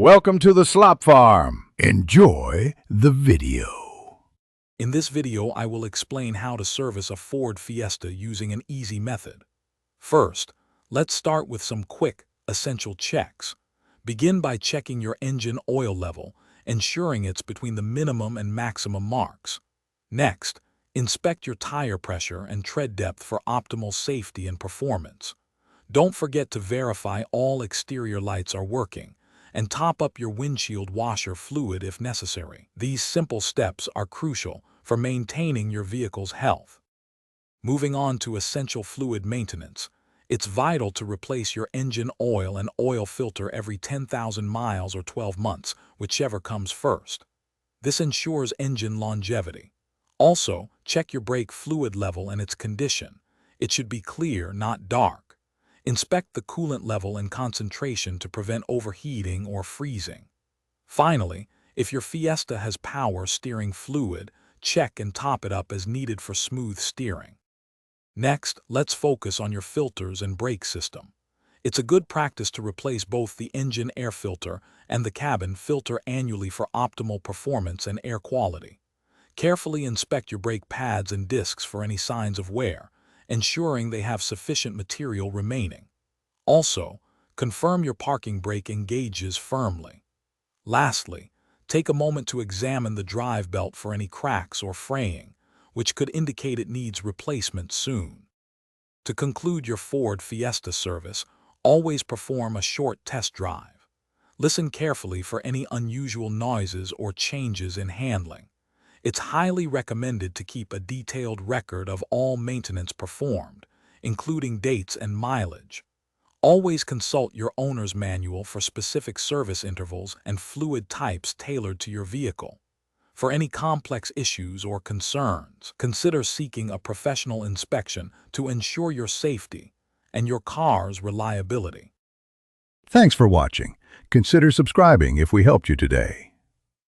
Welcome to the Slop Farm. Enjoy the video. In this video, I will explain how to service a Ford Fiesta using an easy method. First, let's start with some quick, essential checks. Begin by checking your engine oil level, ensuring it's between the minimum and maximum marks. Next, inspect your tire pressure and tread depth for optimal safety and performance. Don't forget to verify all exterior lights are working, and top up your windshield washer fluid if necessary. These simple steps are crucial for maintaining your vehicle's health. Moving on to essential fluid maintenance, it's vital to replace your engine oil and oil filter every 10,000 miles or 12 months, whichever comes first. This ensures engine longevity. Also, check your brake fluid level and its condition. It should be clear, not dark. Inspect the coolant level and concentration to prevent overheating or freezing. Finally, if your Fiesta has power steering fluid, check and top it up as needed for smooth steering. Next, let's focus on your filters and brake system. It's a good practice to replace both the engine air filter and the cabin filter annually for optimal performance and air quality. Carefully inspect your brake pads and discs for any signs of wear, ensuring they have sufficient material remaining. Also, confirm your parking brake engages firmly. Lastly, take a moment to examine the drive belt for any cracks or fraying, which could indicate it needs replacement soon. To conclude your Ford Fiesta service, always perform a short test drive. Listen carefully for any unusual noises or changes in handling. It's highly recommended to keep a detailed record of all maintenance performed, including dates and mileage. Always consult your owner's manual for specific service intervals and fluid types tailored to your vehicle. For any complex issues or concerns, consider seeking a professional inspection to ensure your safety and your car's reliability. Thanks for watching. Consider subscribing if we helped you today.